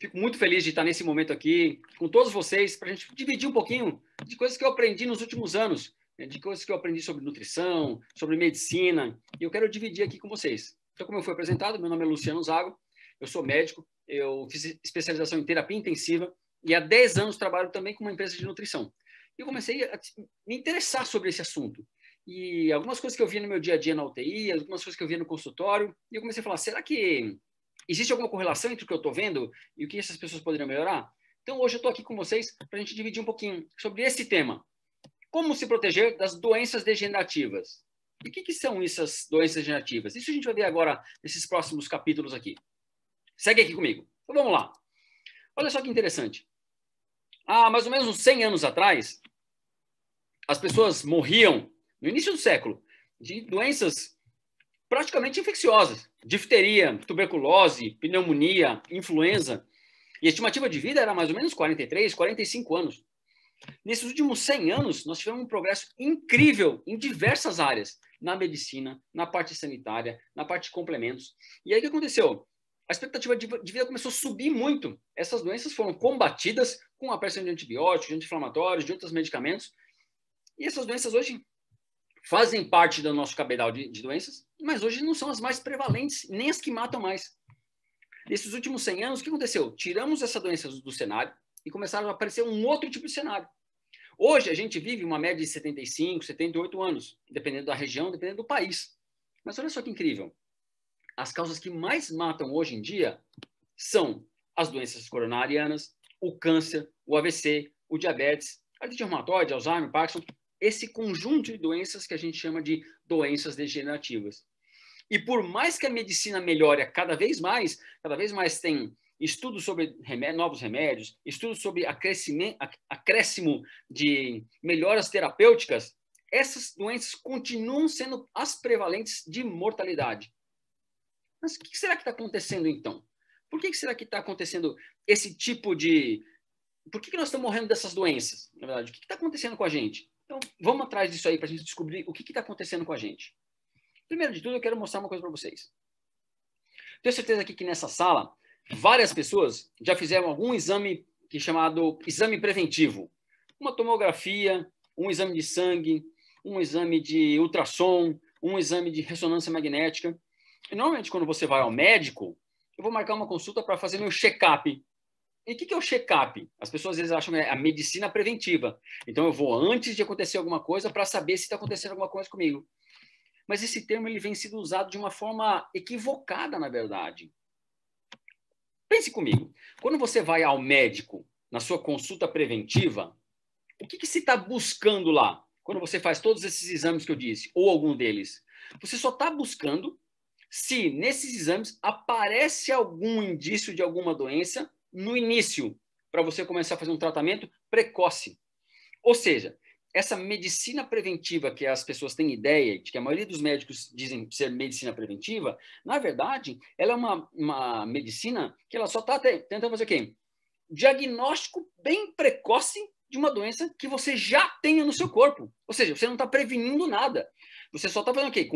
Fico muito feliz de estar nesse momento aqui com todos vocês para a gente dividir um pouquinho de coisas que eu aprendi nos últimos anos, né, de coisas que eu aprendi sobre nutrição, sobre medicina, e eu quero dividir aqui com vocês. Então, como eu fui apresentado, meu nome é Luciano Zago, eu sou médico, eu fiz especialização em terapia intensiva e há 10 anos trabalho também com uma empresa de nutrição. E eu comecei a me interessar sobre esse assunto. E algumas coisas que eu via no meu dia a dia na UTI, algumas coisas que eu via no consultório, e eu comecei a falar, será que existe alguma correlação entre o que eu estou vendo e o que essas pessoas poderiam melhorar? Então, hoje eu estou aqui com vocês para a gente dividir um pouquinho sobre esse tema. Como se proteger das doenças degenerativas? E o que são essas doenças degenerativas? Isso a gente vai ver agora nesses próximos capítulos aqui. Segue aqui comigo. Então, vamos lá. Olha só que interessante. Há mais ou menos uns 100 anos atrás, as pessoas morriam, no início do século, de doenças praticamente infecciosas. Difteria, tuberculose, pneumonia, influenza. E a estimativa de vida era mais ou menos 43, 45 anos. Nesses últimos 100 anos, nós tivemos um progresso incrível em diversas áreas. Na medicina, na parte sanitária, na parte de complementos. E aí o que aconteceu? A expectativa de vida começou a subir muito. Essas doenças foram combatidas com a pressão de antibióticos, de anti-inflamatórios, de outros medicamentos. E essas doenças hoje fazem parte do nosso cabedal de doenças, mas hoje não são as mais prevalentes, nem as que matam mais. Nesses últimos 100 anos, o que aconteceu? Tiramos essa doença do cenário e começaram a aparecer um outro tipo de cenário. Hoje, a gente vive uma média de 75, 78 anos, dependendo da região, dependendo do país. Mas olha só que incrível. As causas que mais matam hoje em dia são as doenças coronarianas, o câncer, o AVC, o diabetes, artrite reumatoide, Alzheimer, Parkinson, esse conjunto de doenças que a gente chama de doenças degenerativas. E por mais que a medicina melhore cada vez mais tem estudos sobre novos remédios, estudos sobre acréscimo de melhoras terapêuticas, essas doenças continuam sendo as prevalentes de mortalidade. Mas o que será que está acontecendo então? Por que será que está acontecendo esse tipo de... Por que nós estamos morrendo dessas doenças? Na verdade, o que está acontecendo com a gente? Então, vamos atrás disso aí para a gente descobrir o que está acontecendo com a gente. Primeiro de tudo, eu quero mostrar uma coisa para vocês. Tenho certeza aqui que nessa sala, várias pessoas já fizeram algum exame que é chamado exame preventivo. Uma tomografia, um exame de sangue, um exame de ultrassom, um exame de ressonância magnética. E normalmente, quando você vai ao médico, eu vou marcar uma consulta para fazer meu check-up. E o que é o check-up? As pessoas às vezes acham que é a medicina preventiva. Então, eu vou antes de acontecer alguma coisa para saber se está acontecendo alguma coisa comigo. Mas esse termo ele vem sendo usado de uma forma equivocada, na verdade. Pense comigo. Quando você vai ao médico na sua consulta preventiva, o que se está buscando lá? Quando você faz todos esses exames que eu disse, ou algum deles, você só está buscando se nesses exames aparece algum indício de alguma doença no início, para você começar a fazer um tratamento precoce. Ou seja, essa medicina preventiva que as pessoas têm ideia de que a maioria dos médicos dizem ser medicina preventiva, na verdade, ela é uma medicina que ela só está tentando fazer o quê? Diagnóstico bem precoce de uma doença que você já tenha no seu corpo. Ou seja, você não está prevenindo nada. Você só está fazendo o quê?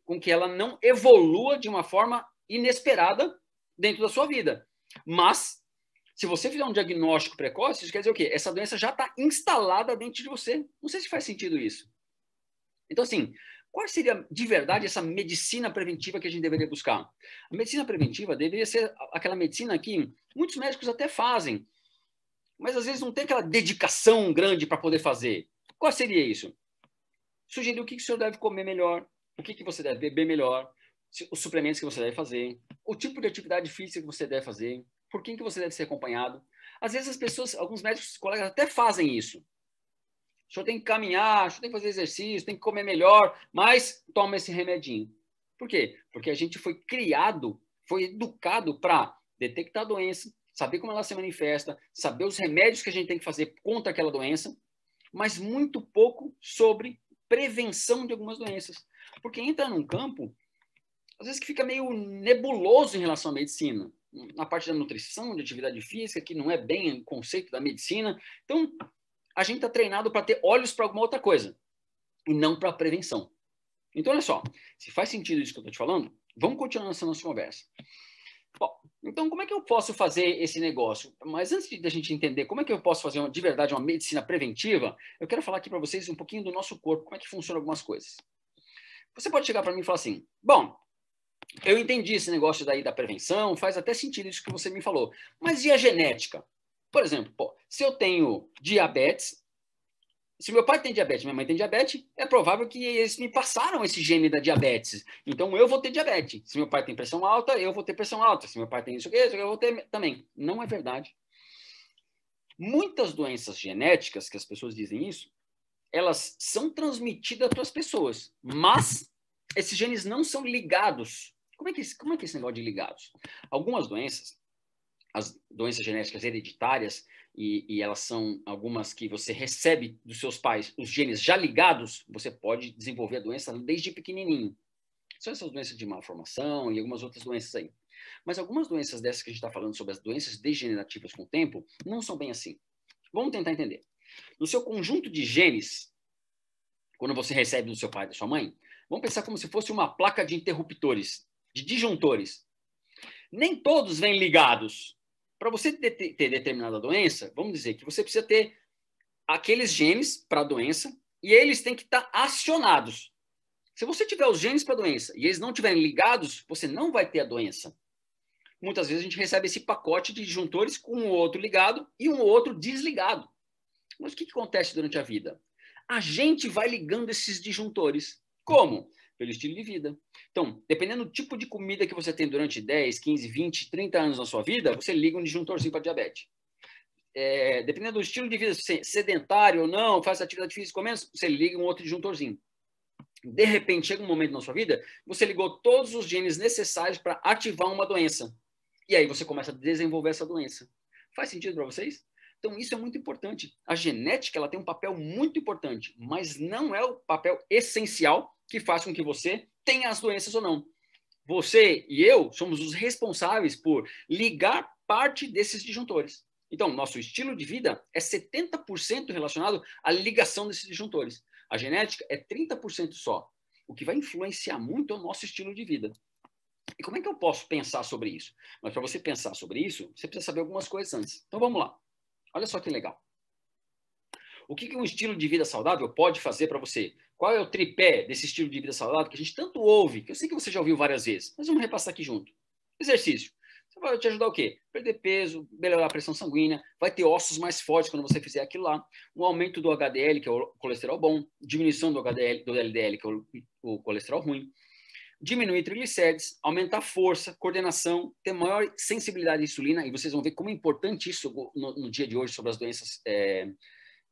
Com que ela não evolua de uma forma inesperada dentro da sua vida. Mas, se você fizer um diagnóstico precoce, isso quer dizer o quê? Essa doença já está instalada dentro de você. Não sei se faz sentido isso. Então, assim, qual seria de verdade essa medicina preventiva que a gente deveria buscar? A medicina preventiva deveria ser aquela medicina que muitos médicos até fazem, mas às vezes não tem aquela dedicação grande para poder fazer. Qual seria isso? Sugerir o que o senhor deve comer melhor, o que você deve beber melhor, os suplementos que você deve fazer, o tipo de atividade física que você deve fazer, por quem que você deve ser acompanhado. Às vezes as pessoas, alguns médicos, colegas até fazem isso. O senhor tem que caminhar, o senhor tem que fazer exercício, tem que comer melhor, mas toma esse remedinho. Por quê? Porque a gente foi criado, foi educado para detectar a doença, saber como ela se manifesta, saber os remédios que a gente tem que fazer contra aquela doença, mas muito pouco sobre prevenção de algumas doenças. Porque entra num campo, às vezes, que fica meio nebuloso em relação à medicina. Na parte da nutrição, de atividade física, que não é bem o conceito da medicina. Então, a gente está treinado para ter olhos para alguma outra coisa, e não para a prevenção. Então, olha só, se faz sentido isso que eu estou te falando, vamos continuar essa nossa conversa. Bom, então como é que eu posso fazer esse negócio? Mas antes de a gente entender como é que eu posso fazer de verdade uma medicina preventiva, eu quero falar aqui para vocês um pouquinho do nosso corpo, como é que funciona algumas coisas. Você pode chegar para mim e falar assim, bom, eu entendi esse negócio daí da prevenção, faz até sentido isso que você me falou, mas e a genética? Por exemplo, se eu tenho diabetes, se meu pai tem diabetes, minha mãe tem diabetes, é provável que eles me passaram esse gene da diabetes. Então eu vou ter diabetes. Se meu pai tem pressão alta, eu vou ter pressão alta. Se meu pai tem isso aqui, eu vou ter também. Não é verdade. Muitas doenças genéticas, que as pessoas dizem isso, elas são transmitidas para as pessoas, mas esses genes não são ligados. Como é que é esse negócio de ligados? Algumas doenças, as doenças genéticas hereditárias, e elas são algumas que você recebe dos seus pais, os genes já ligados, você pode desenvolver a doença desde pequenininho. São essas doenças de malformação e algumas outras doenças aí. Mas algumas doenças dessas que a gente está falando sobre as doenças degenerativas com o tempo, não são bem assim. Vamos tentar entender. No seu conjunto de genes, quando você recebe do seu pai e da sua mãe, vamos pensar como se fosse uma placa de interruptores, de disjuntores. Nem todos vêm ligados. Para você ter determinada doença, vamos dizer que você precisa ter aqueles genes para a doença e eles têm que estar acionados. Se você tiver os genes para a doença e eles não estiverem ligados, você não vai ter a doença. Muitas vezes a gente recebe esse pacote de disjuntores com um outro ligado e um outro desligado. Mas o que acontece durante a vida? A gente vai ligando esses disjuntores. Como? Pelo estilo de vida. Então, dependendo do tipo de comida que você tem durante 10, 15, 20, 30 anos na sua vida, você liga um disjuntorzinho para diabetes. Dependendo do estilo de vida, se sedentário ou não, faz atividade física ou menos, você liga um outro disjuntorzinho. De repente, chega um momento na sua vida, você ligou todos os genes necessários para ativar uma doença. E aí você começa a desenvolver essa doença. Faz sentido para vocês? Então, isso é muito importante. A genética ela tem um papel muito importante, mas não é o papel essencial que faz com que você tenha as doenças ou não. Você e eu somos os responsáveis por ligar parte desses disjuntores. Então, nosso estilo de vida é 70% relacionado à ligação desses disjuntores. A genética é 30% só. O que vai influenciar muito é o nosso estilo de vida. E como é que eu posso pensar sobre isso? Mas para você pensar sobre isso, você precisa saber algumas coisas antes. Então vamos lá. Olha só que legal. O que um estilo de vida saudável pode fazer para você? Qual é o tripé desse estilo de vida saudável que a gente tanto ouve, que eu sei que você já ouviu várias vezes, mas vamos repassar aqui junto. Exercício. Você vai te ajudar o quê? Perder peso, melhorar a pressão sanguínea, vai ter ossos mais fortes quando você fizer aquilo lá, um aumento do HDL, que é o colesterol bom, diminuição do HDL, do LDL, que é o colesterol ruim, diminuir triglicérides, aumentar a força, coordenação, ter maior sensibilidade à insulina, e vocês vão ver como é importante isso no dia de hoje sobre as doenças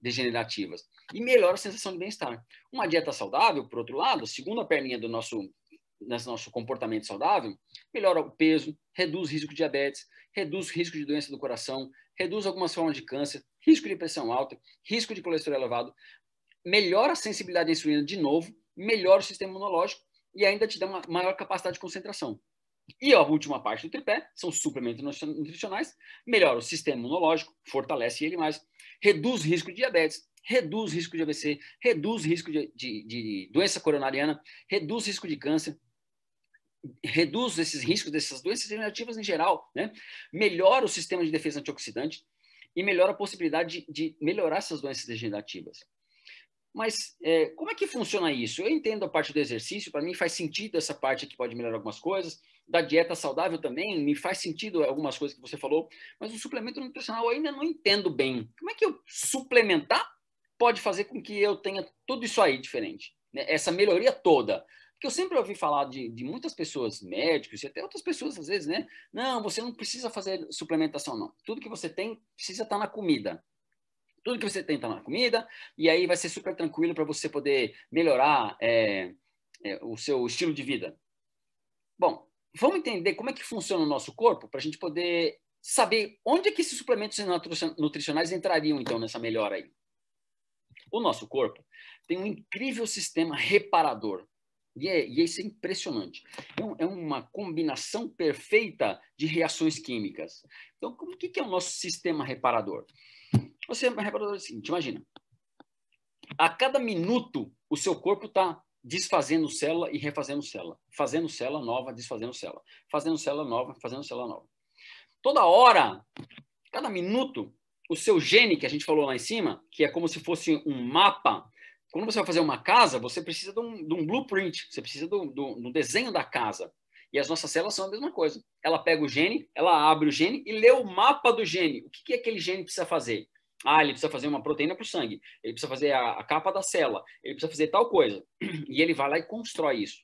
degenerativas. E melhora a sensação de bem-estar. Uma dieta saudável, por outro lado, segundo a perninha do nosso comportamento saudável, melhora o peso, reduz o risco de diabetes, reduz o risco de doença do coração, reduz algumas formas de câncer, risco de pressão alta, risco de colesterol elevado, melhora a sensibilidade à insulina de novo, melhora o sistema imunológico e ainda te dá uma maior capacidade de concentração. E a última parte do tripé são suplementos nutricionais, melhora o sistema imunológico, fortalece ele mais, reduz o risco de diabetes, reduz o risco de AVC, reduz o risco de doença coronariana, reduz o risco de câncer, reduz esses riscos dessas doenças degenerativas em geral, né? Melhora o sistema de defesa antioxidante e melhora a possibilidade de melhorar essas doenças degenerativas. Mas como é que funciona isso? Eu entendo a parte do exercício, para mim faz sentido essa parte que pode melhorar algumas coisas, da dieta saudável também, me faz sentido algumas coisas que você falou, mas o suplemento nutricional eu ainda não entendo bem. Como é que eu suplementar pode fazer com que eu tenha tudo isso aí diferente? Né? Essa melhoria toda. Porque eu sempre ouvi falar de muitas pessoas, médicos e até outras pessoas às vezes, né? Não, você não precisa fazer suplementação, não. Tudo que você tem precisa estar na comida. Tudo que você tem está na comida, e aí vai ser super tranquilo para você poder melhorar o seu estilo de vida. Bom, vamos entender como é que funciona o nosso corpo para a gente poder saber onde é que esses suplementos nutricionais entrariam, então, nessa melhora aí. O nosso corpo tem um incrível sistema reparador. E isso é impressionante. É uma combinação perfeita de reações químicas. Então, o que é o nosso sistema reparador? O sistema reparador é o seguinte, imagina. A cada minuto, o seu corpo está desfazendo célula e refazendo célula. Fazendo célula nova, desfazendo célula. Fazendo célula nova, fazendo célula nova. Toda hora, cada minuto, o seu gene, que a gente falou lá em cima, que é como se fosse um mapa. Quando você vai fazer uma casa, você precisa de um blueprint, você precisa do desenho da casa. E as nossas células são a mesma coisa. Ela pega o gene, ela abre o gene e lê o mapa do gene. O que aquele gene precisa fazer? Ah, ele precisa fazer uma proteína para o sangue, ele precisa fazer a capa da célula, ele precisa fazer tal coisa. E ele vai lá e constrói isso.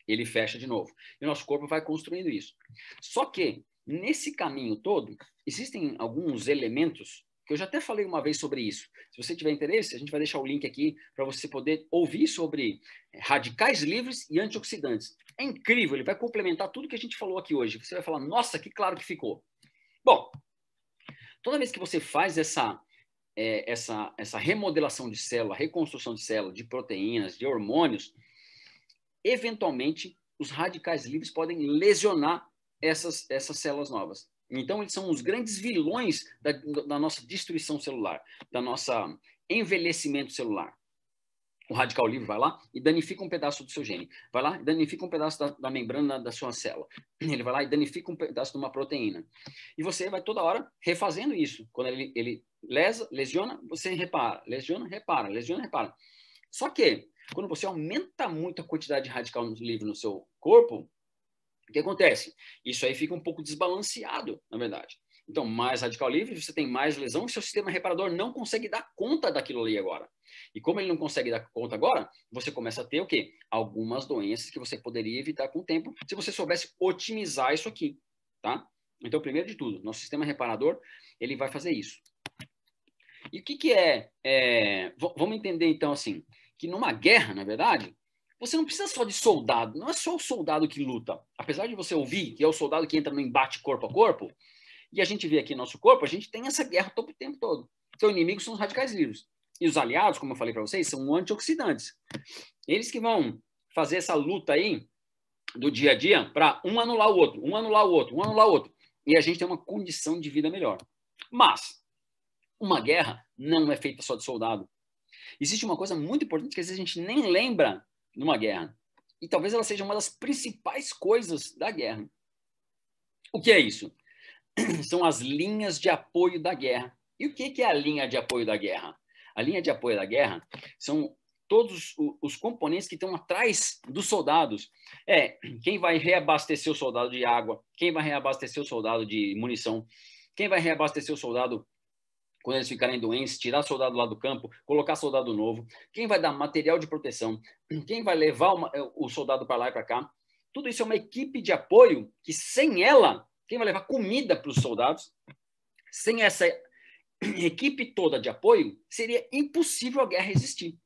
Ele fecha de novo. E o nosso corpo vai construindo isso. Só que, nesse caminho todo, existem alguns elementos que eu já até falei uma vez sobre isso. Se você tiver interesse, a gente vai deixar o link aqui para você poder ouvir sobre radicais livres e antioxidantes. É incrível, ele vai complementar tudo que a gente falou aqui hoje. Você vai falar, nossa, que claro que ficou. Bom, toda vez que você faz essa remodelação de célula, reconstrução de célula, de proteínas, de hormônios, eventualmente, os radicais livres podem lesionar essas células novas. Então, eles são os grandes vilões da nossa destruição celular, da nossa envelhecimento celular. O radical livre vai lá e danifica um pedaço do seu gene. Vai lá e danifica um pedaço da membrana da sua célula. Ele vai lá e danifica um pedaço de uma proteína. E você vai toda hora refazendo isso. Quando ele lesiona, você repara. Lesiona, repara. Lesiona, repara. Só que, quando você aumenta muito a quantidade de radical livre no seu corpo, o que acontece? Isso aí fica um pouco desbalanceado, na verdade. Então, mais radical livre, você tem mais lesão e seu sistema reparador não consegue dar conta daquilo ali agora. E como ele não consegue dar conta agora, você começa a ter o quê? Algumas doenças que você poderia evitar com o tempo se você soubesse otimizar isso aqui, tá? Então, primeiro de tudo, nosso sistema reparador, ele vai fazer isso. E o que vamos entender então assim, que numa guerra, na verdade, você não precisa só de soldado, não é só o soldado que luta. Apesar de você ouvir que é o soldado que entra no embate corpo a corpo, e a gente vê aqui no nosso corpo, a gente tem essa guerra o tempo todo. Então, inimigos são os radicais livres. E os aliados, como eu falei para vocês, são antioxidantes. Eles que vão fazer essa luta aí do dia a dia para um anular o outro, um anular o outro, um anular o outro. E a gente tem uma condição de vida melhor. Mas uma guerra não é feita só de soldado. Existe uma coisa muito importante que às vezes a gente nem lembra numa guerra. E talvez ela seja uma das principais coisas da guerra. O que é isso? São as linhas de apoio da guerra. E o que é a linha de apoio da guerra? A linha de apoio da guerra são todos os componentes que estão atrás dos soldados. Quem vai reabastecer o soldado de água, quem vai reabastecer o soldado de munição, quem vai reabastecer o soldado quando eles ficarem doentes, tirar soldado lá do campo, colocar soldado novo, quem vai dar material de proteção, quem vai levar o soldado para lá e para cá. Tudo isso é uma equipe de apoio que, sem ela, quem vai levar comida para os soldados, sem essa equipe toda de apoio, seria impossível a guerra existir.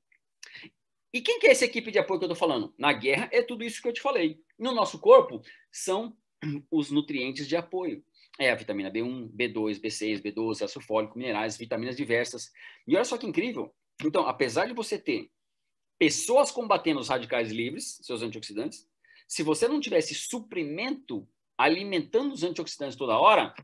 E quem que é essa equipe de apoio que eu estou falando? Na guerra é tudo isso que eu te falei. No nosso corpo, são os nutrientes de apoio. É a vitamina B1, B2, B6, B12, ácido fólico, minerais, vitaminas diversas. E olha só que incrível. Então, apesar de você ter pessoas combatendo os radicais livres, seus antioxidantes, se você não tivesse suprimento alimentando os antioxidantes toda hora,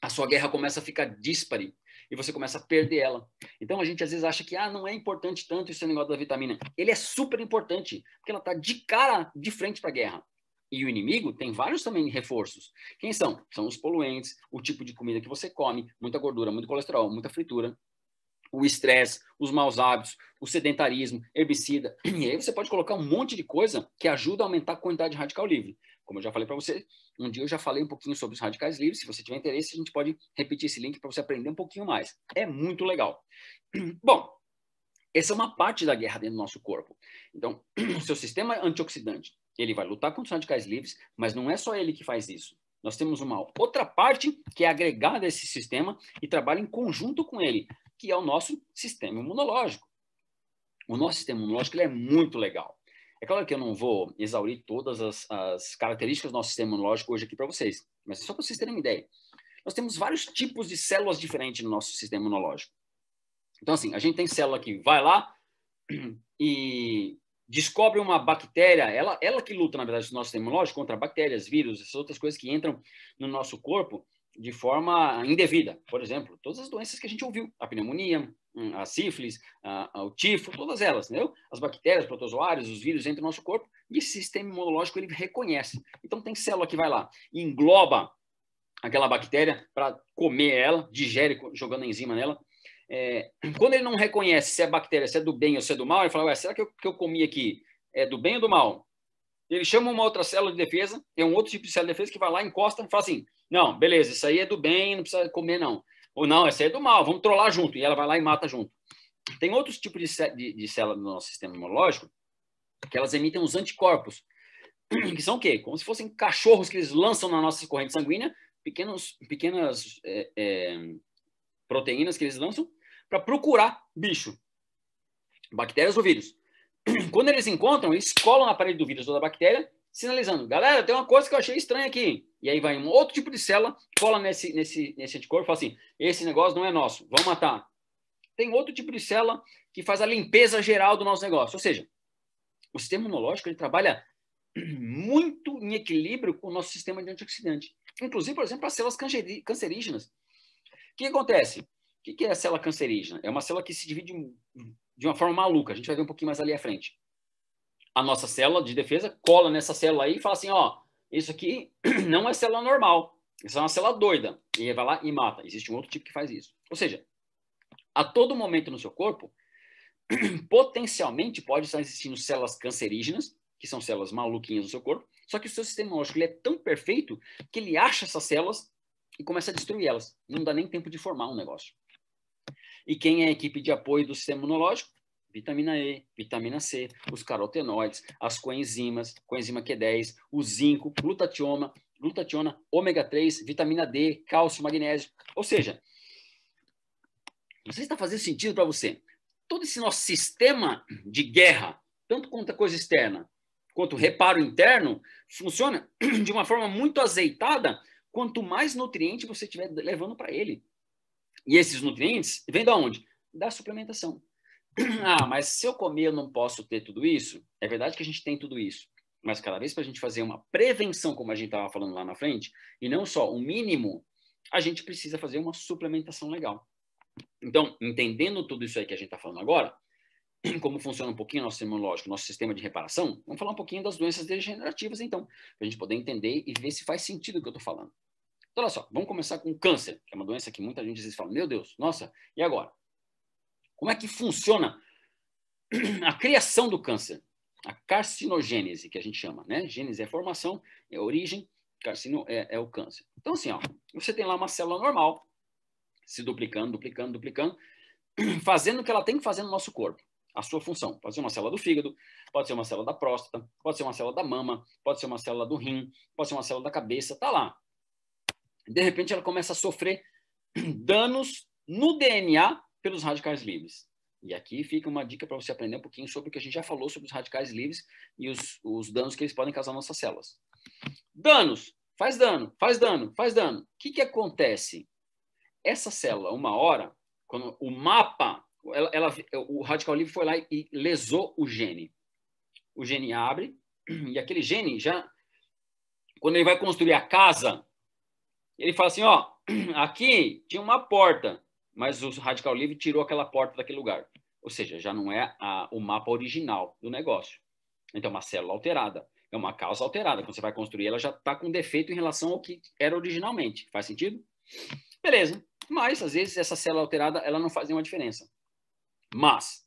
a sua guerra começa a ficar díspare e você começa a perder ela. Então, a gente às vezes acha que não é importante tanto esse negócio da vitamina. Ele é super importante, porque ela está de cara, de frente para a guerra. E o inimigo tem vários também reforços. Quem são? São os poluentes, o tipo de comida que você come, muita gordura, muito colesterol, muita fritura, o estresse, os maus hábitos, o sedentarismo, herbicida. E aí você pode colocar um monte de coisa que ajuda a aumentar a quantidade de radical livre. Como eu já falei para você, um dia eu já falei um pouquinho sobre os radicais livres. Se você tiver interesse, a gente pode repetir esse link para você aprender um pouquinho mais. É muito legal. Bom, essa é uma parte da guerra dentro do nosso corpo. Então, o seu sistema antioxidante, ele vai lutar contra os radicais livres, mas não é só ele que faz isso. Nós temos uma outra parte que é agregada a esse sistema e trabalha em conjunto com ele, que é o nosso sistema imunológico. O nosso sistema imunológico ele é muito legal. É claro que eu não vou exaurir todas as características do nosso sistema imunológico hoje aqui para vocês, mas só para vocês terem uma ideia. Nós temos vários tipos de células diferentes no nosso sistema imunológico. Então, assim, a gente tem célula que vai lá e descobre uma bactéria, ela que luta, na verdade, no nosso sistema imunológico contra bactérias, vírus, essas outras coisas que entram no nosso corpo de forma indevida. Por exemplo, todas as doenças que a gente ouviu, a pneumonia, a sífilis, o tifo, todas elas, entendeu? As bactérias, protozoários, os vírus entram no nosso corpo e esse sistema imunológico ele reconhece. Então tem célula que vai lá e engloba aquela bactéria para comer ela, digere jogando a enzima nela. Quando ele não reconhece se é bactéria, se é do bem ou se é do mal, ele fala, ué, será que eu comi aqui é do bem ou do mal? Ele chama uma outra célula de defesa, tem um outro tipo de célula de defesa que vai lá, encosta e fala assim, não, beleza, isso aí é do bem, não precisa comer não. Ou não, essa aí é do mal, vamos trollar junto. E ela vai lá e mata junto. Tem outros tipos de célula no nosso sistema imunológico que elas emitem os anticorpos, que são o quê? Como se fossem cachorros que eles lançam na nossa corrente sanguínea, pequenas proteínas que eles lançam para procurar bicho, bactérias ou vírus. Quando eles encontram, eles colam na parede do vírus ou da bactéria, sinalizando, galera, tem uma coisa que eu achei estranha aqui. E aí vai um outro tipo de célula, cola nesse anticorpo e fala assim, esse negócio não é nosso, vamos matar. Tem outro tipo de célula que faz a limpeza geral do nosso negócio. Ou seja, o sistema imunológico ele trabalha muito em equilíbrio com o nosso sistema de antioxidante. Inclusive, por exemplo, as células cancerígenas. O que acontece? O que é a célula cancerígena? É uma célula que se divide de uma forma maluca. A gente vai ver um pouquinho mais ali à frente. A nossa célula de defesa cola nessa célula aí e fala assim, ó, isso aqui não é célula normal. Isso é uma célula doida. E vai lá e mata. Existe um outro tipo que faz isso. Ou seja, a todo momento no seu corpo, potencialmente pode estar existindo células cancerígenas, que são células maluquinhas do seu corpo, só que o seu sistema imunológico ele é tão perfeito que ele acha essas células e começa a destruir elas. Não dá nem tempo de formar um negócio. E quem é a equipe de apoio do sistema imunológico? Vitamina E, vitamina C, os carotenoides, as coenzimas, coenzima Q10, o zinco, glutationa, ômega 3, vitamina D, cálcio, magnésio. Ou seja, não sei se está fazendo sentido para você. Todo esse nosso sistema de guerra, tanto quanto a coisa externa, quanto o reparo interno, funciona de uma forma muito azeitada quanto mais nutriente você estiver levando para ele. E esses nutrientes vêm de onde? Da suplementação. Ah, mas se eu comer eu não posso ter tudo isso? É verdade que a gente tem tudo isso. Mas cada vez para a gente fazer uma prevenção, como a gente estava falando lá na frente, e não só um mínimo, a gente precisa fazer uma suplementação legal. Então, entendendo tudo isso aí que a gente está falando agora, como funciona um pouquinho o nosso sistema imunológico, nosso sistema de reparação, vamos falar um pouquinho das doenças degenerativas, então, para a gente poder entender e ver se faz sentido o que eu estou falando. Então, olha só, vamos começar com câncer, que é uma doença que muita gente às vezes fala, meu Deus, nossa, e agora? Como é que funciona a criação do câncer? A carcinogênese, que a gente chama, né? Gênese é formação, é origem, carcino é o câncer. Então, assim, ó, você tem lá uma célula normal, se duplicando, fazendo o que ela tem que fazer no nosso corpo, a sua função. Pode ser uma célula do fígado, pode ser uma célula da próstata, pode ser uma célula da mama, pode ser uma célula do rim, pode ser uma célula da cabeça, tá lá. De repente ela começa a sofrer danos no DNA pelos radicais livres. E aqui fica uma dica para você aprender um pouquinho sobre o que a gente já falou sobre os radicais livres e os danos que eles podem causar nas nossas células. Danos, faz dano. O que acontece? Essa célula, uma hora, quando o mapa, o radical livre foi lá e lesou o gene. O gene abre, e aquele gene já, quando ele vai construir a casa, ele fala assim, ó, aqui tinha uma porta, mas o radical livre tirou aquela porta daquele lugar. Ou seja, já não é o mapa original do negócio. Então, uma célula alterada. É uma causa alterada. Quando você vai construir, ela já está com defeito em relação ao que era originalmente. Faz sentido? Beleza. Mas, às vezes, essa célula alterada, ela não faz nenhuma diferença. Mas,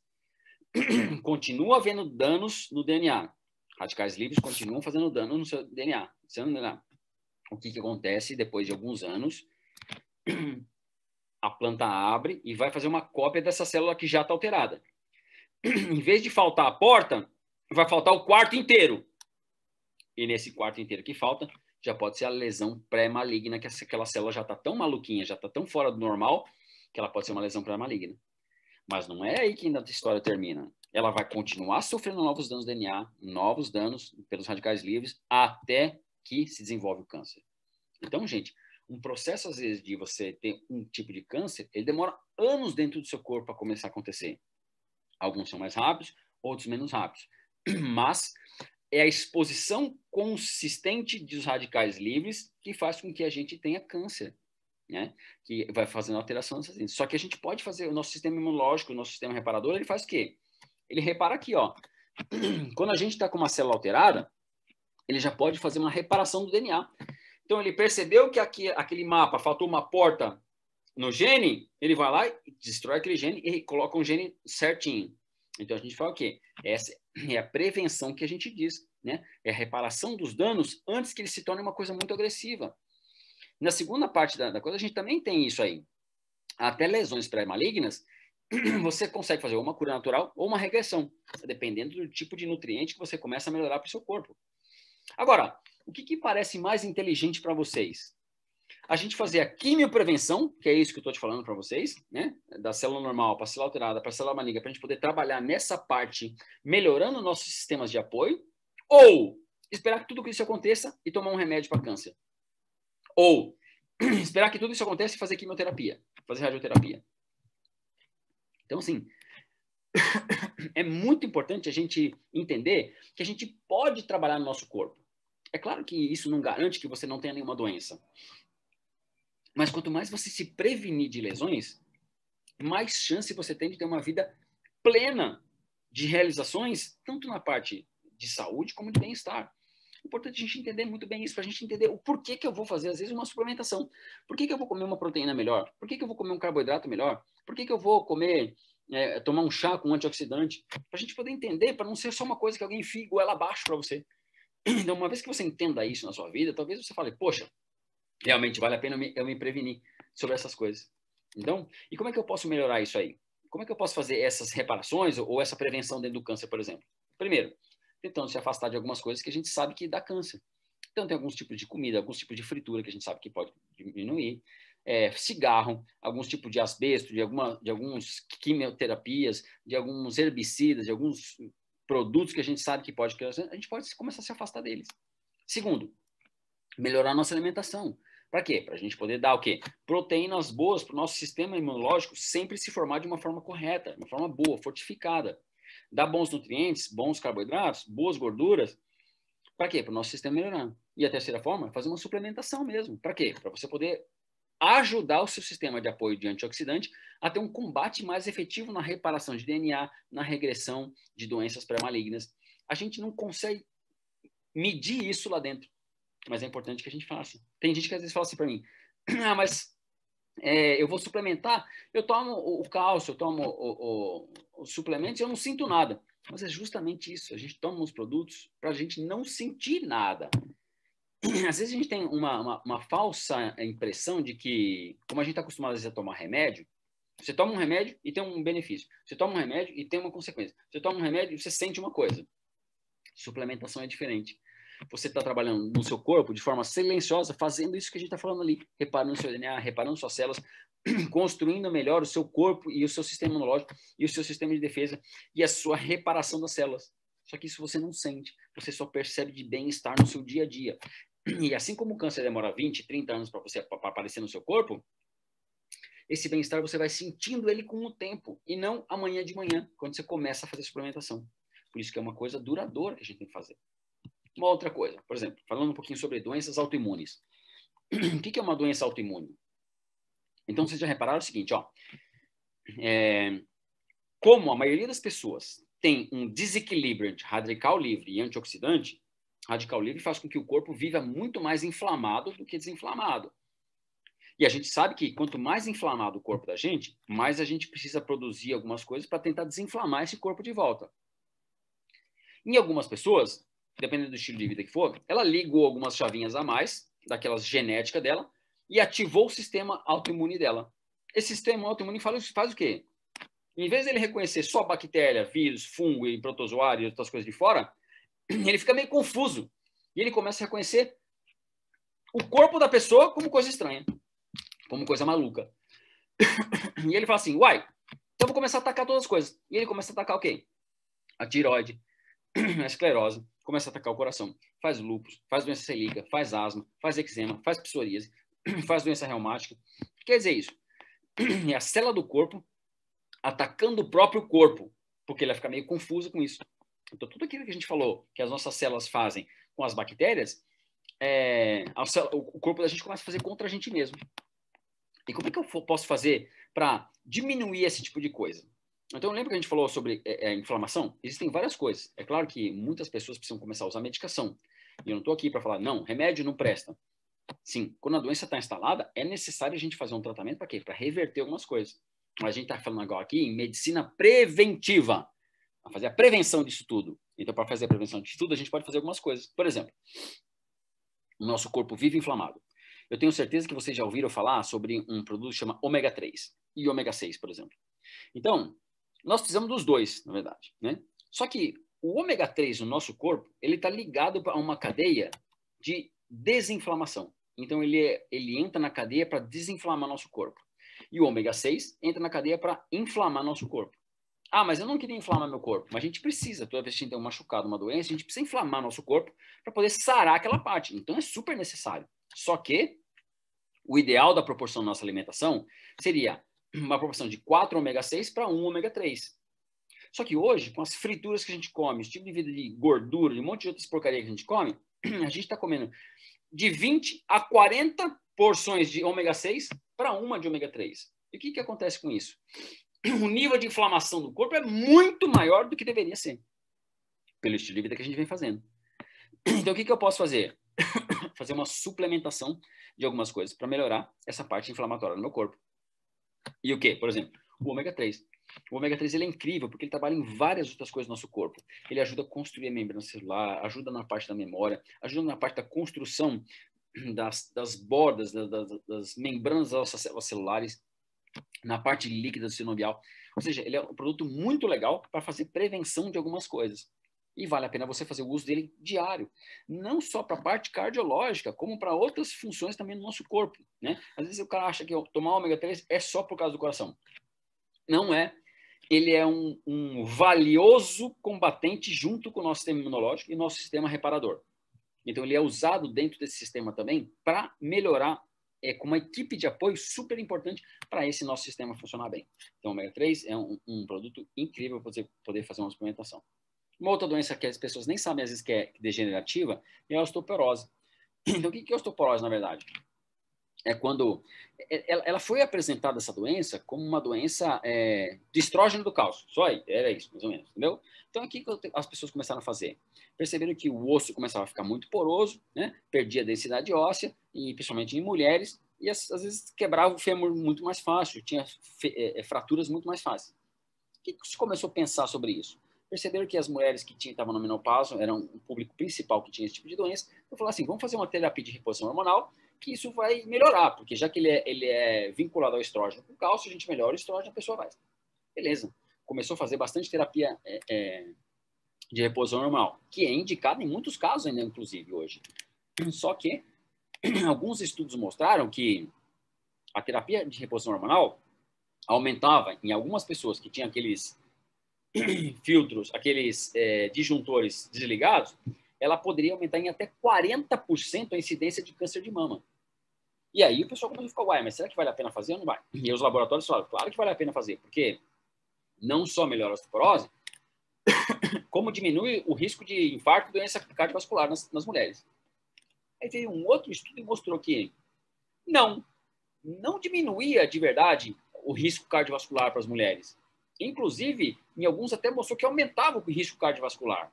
continua havendo danos no DNA. Radicais livres continuam fazendo dano no seu DNA. O que acontece depois de alguns anos? A planta abre e vai fazer uma cópia dessa célula que já está alterada. Em vez de faltar a porta, vai faltar o quarto inteiro. E nesse quarto inteiro que falta, já pode ser a lesão pré-maligna, que aquela célula já está tão maluquinha, já está tão fora do normal, que ela pode ser uma lesão pré-maligna. Mas não é aí que a história termina. Ela vai continuar sofrendo novos danos do DNA, novos danos pelos radicais livres, até que se desenvolve o câncer. Então, gente, um processo, às vezes, de você ter um tipo de câncer, ele demora anos dentro do seu corpo para começar a acontecer. Alguns são mais rápidos, outros menos rápidos. Mas é a exposição consistente dos radicais livres que faz com que a gente tenha câncer. né? Que vai fazendo alteração nessas enzímas. Só que a gente pode fazer, o nosso sistema imunológico, o nosso sistema reparador, ele faz o quê? Ele repara aqui, ó. Quando a gente está com uma célula alterada, ele já pode fazer uma reparação do DNA. Então, ele percebeu que aqui, aquele mapa faltou uma porta no gene, ele vai lá e destrói aquele gene e coloca um gene certinho. Então, a gente fala o quê? Essa é a prevenção que a gente diz, né? É a reparação dos danos antes que ele se torne uma coisa muito agressiva. Na segunda parte da coisa, a gente também tem isso aí. Até lesões pré-malignas, você consegue fazer uma cura natural ou uma regressão, dependendo do tipo de nutriente que você começa a melhorar para o seu corpo. Agora, o que parece mais inteligente para vocês? A gente fazer a quimioprevenção, que é isso que eu estou te falando para vocês, né? Da célula normal para a célula alterada, para a célula maligna, para a gente poder trabalhar nessa parte, melhorando nossos sistemas de apoio, ou esperar que tudo isso aconteça e tomar um remédio para câncer. Ou esperar que tudo isso aconteça e fazer quimioterapia, fazer radioterapia. Então, assim, é muito importante a gente entender que a gente pode trabalhar no nosso corpo. É claro que isso não garante que você não tenha nenhuma doença. Mas quanto mais você se prevenir de lesões, mais chance você tem de ter uma vida plena de realizações, tanto na parte de saúde como de bem-estar. É importante a gente entender muito bem isso, para a gente entender o porquê que eu vou fazer, às vezes, uma suplementação. Por que eu vou comer uma proteína melhor? Por que eu vou comer um carboidrato melhor? Por que eu vou comer, tomar um chá com antioxidante? Para a gente poder entender, para não ser só uma coisa que alguém enfia goela abaixo para você. Então, uma vez que você entenda isso na sua vida, talvez você fale, poxa, realmente vale a pena eu me prevenir sobre essas coisas. Então, e como é que eu posso melhorar isso aí? Como é que eu posso fazer essas reparações ou essa prevenção dentro do câncer, por exemplo? Primeiro, tentando se afastar de algumas coisas que a gente sabe que dá câncer. Então, tem alguns tipos de comida, alguns tipos de fritura que a gente sabe que pode diminuir, cigarro, alguns tipos de asbesto, de algumas quimioterapias, de alguns herbicidas, de alguns produtos que a gente sabe que pode criar, a gente pode começar a se afastar deles. Segundo, melhorar a nossa alimentação. Para quê? Para a gente poder dar o quê? Proteínas boas para o nosso sistema imunológico sempre se formar de uma forma correta, de uma forma boa, fortificada. Dar bons nutrientes, bons carboidratos, boas gorduras. Para quê? Para o nosso sistema melhorar. E a terceira forma, fazer uma suplementação mesmo. Para quê? Para você poder ajudar o seu sistema de apoio de antioxidante a ter um combate mais efetivo na reparação de DNA, na regressão de doenças pré-malignas. A gente não consegue medir isso lá dentro, mas é importante que a gente faça. Tem gente que às vezes fala assim para mim, mas eu vou suplementar, eu tomo o cálcio, eu tomo os suplementos e eu não sinto nada. Mas é justamente isso, a gente toma os produtos para a gente não sentir nada. Às vezes a gente tem uma falsa impressão de que, como a gente está acostumado às vezes a tomar remédio, você toma um remédio e tem um benefício. Você toma um remédio e tem uma consequência. Você toma um remédio e você sente uma coisa. Suplementação é diferente. Você está trabalhando no seu corpo de forma silenciosa, fazendo isso que a gente está falando ali, reparando o seu DNA, reparando suas células, construindo melhor o seu corpo e o seu sistema imunológico e o seu sistema de defesa e a sua reparação das células. Só que isso você não sente, você só percebe de bem-estar no seu dia a dia. E assim como o câncer demora 20, 30 anos para aparecer no seu corpo, esse bem-estar você vai sentindo ele com o tempo e não amanhã de manhã, quando você começa a fazer suplementação. Por isso que é uma coisa duradoura que a gente tem que fazer. Uma outra coisa, por exemplo, falando um pouquinho sobre doenças autoimunes. O que é uma doença autoimune? Então, vocês já repararam o seguinte, ó. Como a maioria das pessoas tem um desequilíbrio entre radical livre e antioxidante, radical livre faz com que o corpo viva muito mais inflamado do que desinflamado. E a gente sabe que quanto mais inflamado o corpo da gente, mais a gente precisa produzir algumas coisas para tentar desinflamar esse corpo de volta. Em algumas pessoas, dependendo do estilo de vida que for, ela ligou algumas chavinhas a mais, daquelas genética dela, e ativou o sistema autoimune dela. Esse sistema autoimune faz o quê? Em vez dele reconhecer só bactéria, vírus, fungo e protozoário e outras coisas de fora, ele fica meio confuso. E ele começa a reconhecer o corpo da pessoa como coisa estranha, como coisa maluca. E ele fala assim, uai, então eu vou começar a atacar todas as coisas. E ele começa a atacar o quê? A tireoide, a esclerose, começa a atacar o coração, faz lúpus, faz doença celíaca, faz asma, faz eczema, faz psoríase, faz doença reumática. Quer dizer isso? É a célula do corpo atacando o próprio corpo, porque ele vai ficar meio confuso com isso. Então, tudo aquilo que a gente falou, que as nossas células fazem com as bactérias, o corpo da gente começa a fazer contra a gente mesmo. E como é que eu posso fazer para diminuir esse tipo de coisa? Então, lembra que a gente falou sobre inflamação? Existem várias coisas. É claro que muitas pessoas precisam começar a usar medicação. E eu não estou aqui para falar, não, remédio não presta. Sim, quando a doença está instalada, é necessário a gente fazer um tratamento para quê? Para reverter algumas coisas. Mas a gente está falando agora aqui em medicina preventiva. Para fazer a prevenção disso tudo. Então, para fazer a prevenção disso tudo, a gente pode fazer algumas coisas. Por exemplo, o nosso corpo vive inflamado. Eu tenho certeza que vocês já ouviram falar sobre um produto que chama ômega 3 e ômega 6, por exemplo. Então, nós precisamos dos dois, na verdade, né? Só que o ômega 3 no nosso corpo, ele está ligado a uma cadeia de desinflamação. Então, ele entra na cadeia para desinflamar nosso corpo. E o ômega 6 entra na cadeia para inflamar nosso corpo. Ah, mas eu não queria inflamar meu corpo. Mas a gente precisa, toda vez que a gente tem um machucado, uma doença, a gente precisa inflamar nosso corpo para poder sarar aquela parte. Então, é super necessário. Só que o ideal da proporção da nossa alimentação seria uma proporção de 4 ômega 6 para 1 ômega 3. Só que hoje, com as frituras que a gente come, esse tipo de vida de gordura, de um monte de outras porcarias que a gente come, a gente está comendo de 20 a 40 porções de ômega 6 para uma de ômega 3. E o que acontece com isso? O nível de inflamação do corpo é muito maior do que deveria ser, pelo estilo de vida que a gente vem fazendo. Então, o que eu posso fazer? Fazer uma suplementação de algumas coisas para melhorar essa parte inflamatória do meu corpo. E o que? Por exemplo, o ômega 3. O ômega 3 ele é incrível porque ele trabalha em várias outras coisas do nosso corpo. Ele ajuda a construir a membrana celular, ajuda na parte da memória, ajuda na parte da construção das bordas, das membranas das nossas células celulares, na parte líquida do sinovial. Ou seja, ele é um produto muito legal para fazer prevenção de algumas coisas. E vale a pena você fazer o uso dele diário. Não só para a parte cardiológica, como para outras funções também no nosso corpo, né? Às vezes o cara acha que tomar ômega 3 é só por causa do coração. Não é. Ele é um valioso combatente junto com o nosso sistema imunológico e nosso sistema reparador. Então, ele é usado dentro desse sistema também para melhorar, com uma equipe de apoio super importante para esse nosso sistema funcionar bem. Então, o ômega 3 é um produto incrível para você poder fazer uma suplementação. Uma outra doença que as pessoas nem sabem, às vezes, que é degenerativa, é a osteoporose. Então, o que é osteoporose, na verdade? É quando ela foi apresentada, essa doença, como uma doença de estrógeno do cálcio. Só aí, era isso, mais ou menos, entendeu? Então, o que as pessoas começaram a fazer? Perceberam que o osso começava a ficar muito poroso, né? Perdia densidade óssea, e principalmente em mulheres, e às vezes quebrava o fêmur muito mais fácil, tinha fraturas muito mais fáceis. O que se começou a pensar sobre isso? Perceberam que as mulheres que estavam na menopausa eram o público principal que tinha esse tipo de doença. Então, falaram assim, vamos fazer uma terapia de reposição hormonal, que isso vai melhorar, porque já que ele é vinculado ao estrógeno com cálcio, a gente melhora o estrógeno, a pessoa vai. Beleza. Começou a fazer bastante terapia de reposição hormonal, que é indicada em muitos casos ainda, inclusive, hoje. Só que alguns estudos mostraram que a terapia de reposição hormonal aumentava em algumas pessoas que tinham aqueles filtros, aqueles disjuntores desligados, ela poderia aumentar em até 40% a incidência de câncer de mama. E aí o pessoal começou a ficar, uai, mas será que vale a pena fazer ou não vai? E os laboratórios falaram, claro que vale a pena fazer, porque não só melhora a osteoporose, como diminui o risco de infarto e doença cardiovascular nas mulheres. Aí veio um outro estudo e mostrou que não diminuía de verdade o risco cardiovascular para as mulheres. Inclusive, em alguns até mostrou que aumentava o risco cardiovascular.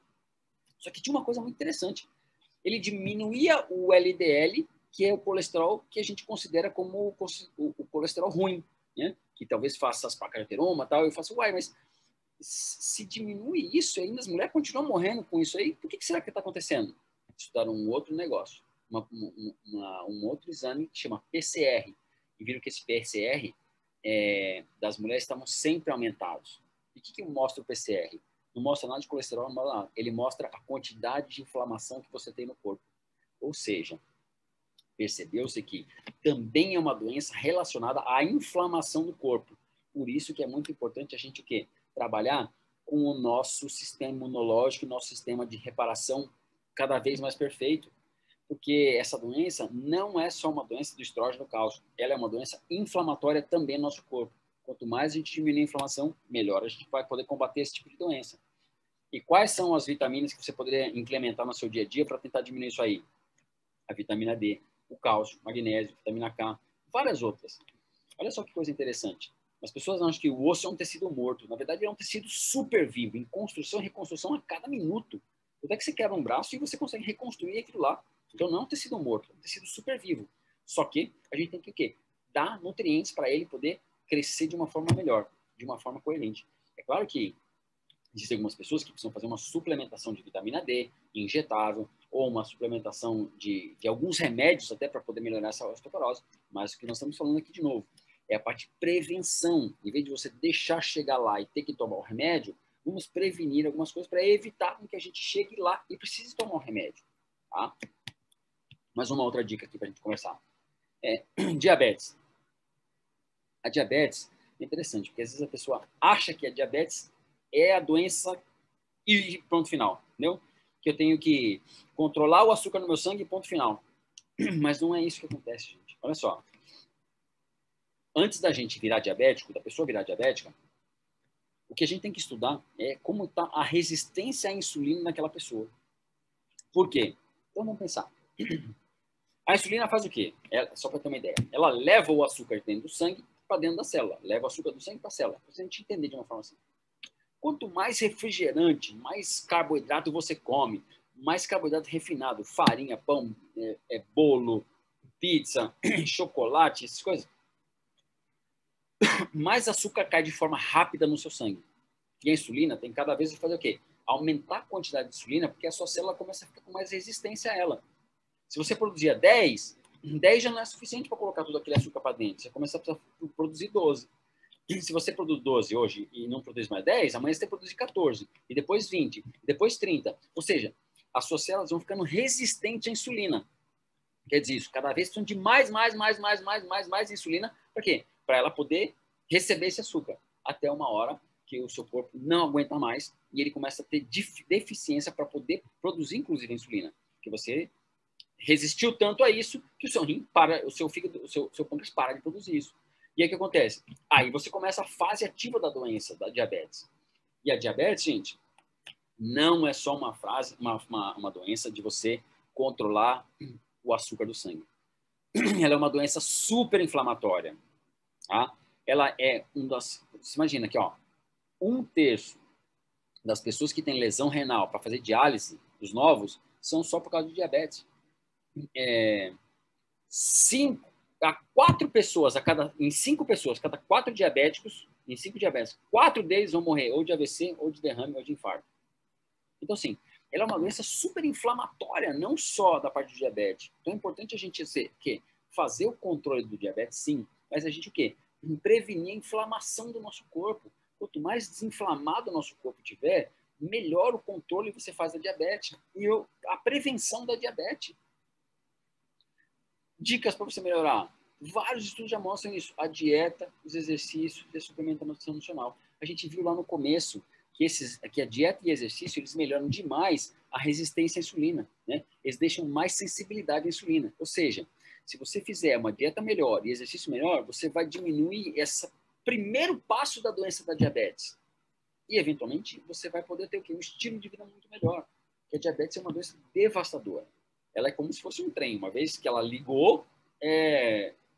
Só que tinha uma coisa muito interessante. Ele diminuía o LDL, que é o colesterol que a gente considera como o colesterol ruim, né? Que talvez faça as placas de ateroma e tal. Eu faço, uai, mas se diminui isso, ainda as mulheres continuam morrendo com isso aí, por que será que está acontecendo? Estudaram um outro negócio, um outro exame que chama PCR, e viram que esse PCR das mulheres estavam sempre aumentados. E o que mostra o PCR? Não mostra nada de colesterol, não mostra nada. Ele mostra a quantidade de inflamação que você tem no corpo. Ou seja, percebeu-se que também é uma doença relacionada à inflamação do corpo. Por isso que é muito importante a gente o quê? Trabalhar com o nosso sistema imunológico, nosso sistema de reparação cada vez mais perfeito. Porque essa doença não é só uma doença do estrógeno cálcio, ela é uma doença inflamatória também no nosso corpo. Quanto mais a gente diminuir a inflamação, melhor a gente vai poder combater esse tipo de doença. E quais são as vitaminas que você poderia implementar no seu dia a dia para tentar diminuir isso aí? A vitamina D, o cálcio, magnésio, vitamina K, várias outras. Olha só que coisa interessante. As pessoas acham que o osso é um tecido morto. Na verdade, é um tecido super vivo, em construção e reconstrução a cada minuto. Até que você quebra um braço e você consegue reconstruir aquilo lá. Então, não é um tecido morto, é um tecido super vivo. Só que a gente tem que o quê? Dar nutrientes para ele poder crescer de uma forma melhor, de uma forma coerente. É claro que existem algumas pessoas que precisam fazer uma suplementação de vitamina D injetável ou uma suplementação de alguns remédios até para poder melhorar essa osteoporose. Mas o que nós estamos falando aqui de novo é a parte de prevenção. Em vez de você deixar chegar lá e ter que tomar o remédio, vamos prevenir algumas coisas para evitar que a gente chegue lá e precise tomar o remédio. Tá? Mais uma outra dica aqui para a gente conversar. Diabetes. A diabetes é interessante, porque às vezes a pessoa acha que a diabetes é a doença e ponto final, entendeu? Que eu tenho que controlar o açúcar no meu sangue e ponto final. Mas não é isso que acontece, gente. Olha só. Antes da gente virar diabético, da pessoa virar diabética, o que a gente tem que estudar é como está a resistência à insulina naquela pessoa. Por quê? Então vamos pensar. A insulina faz o quê? Só para ter uma ideia. Ela leva o açúcar dentro do sangue para dentro da célula. Leva o açúcar do sangue para a célula. Para a gente entender de uma forma assim. Quanto mais refrigerante, mais carboidrato você come, mais carboidrato refinado, farinha, pão, bolo, pizza, chocolate, essas coisas, mais açúcar cai de forma rápida no seu sangue. E a insulina tem cada vez de fazer o quê? Aumentar a quantidade de insulina, porque a sua célula começa a ficar com mais resistência a ela. Se você produzia 10, 10 já não é suficiente para colocar todo aquele açúcar para dentro. Você começa a produzir 12. E se você produz 12 hoje e não produz mais 10, amanhã você tem que produzir 14, e depois 20, e depois 30. Ou seja, as suas células vão ficando resistentes à insulina. Quer dizer isso, cada vez precisam de mais insulina. Para quê? Para ela poder receber esse açúcar. Até uma hora que o seu corpo não aguenta mais e ele começa a ter deficiência para poder produzir, inclusive, a insulina. Porque você resistiu tanto a isso que o seu rim para, o seu fígado, o seu pâncreas para de produzir isso. E aí o que acontece? Aí você começa a fase ativa da doença, da diabetes. E a diabetes, gente, não é só uma doença de você controlar o açúcar do sangue. Ela é uma doença super inflamatória. Tá? Ela é Você imagina aqui, ó, 1/3 das pessoas que têm lesão renal para fazer diálise, os novos, são só por causa de diabetes. 4 pessoas em 5 pessoas, cada 4 diabéticos, em 5 diabéticos, 4 deles vão morrer ou de AVC, ou de derrame, ou de infarto. Então, assim, ela é uma doença super inflamatória, não só da parte do diabetes. Então, é importante a gente fazer o controle do diabetes, sim, mas a gente o quê? Prevenir a inflamação do nosso corpo. Quanto mais desinflamado o nosso corpo tiver, melhor o controle você faz da diabetes e a prevenção da diabetes. Dicas para você melhorar. Vários estudos já mostram isso. A dieta, os exercícios e a suplementação nutricional. A gente viu lá no começo que a dieta e exercício eles melhoram demais a resistência à insulina. Né? Eles deixam mais sensibilidade à insulina. Ou seja, se você fizer uma dieta melhor e exercício melhor, você vai diminuir esse primeiro passo da doença da diabetes. E, eventualmente, você vai poder ter o quê? Um estilo de vida muito melhor. Porque a diabetes é uma doença devastadora. Ela é como se fosse um trem. Uma vez que ela ligou,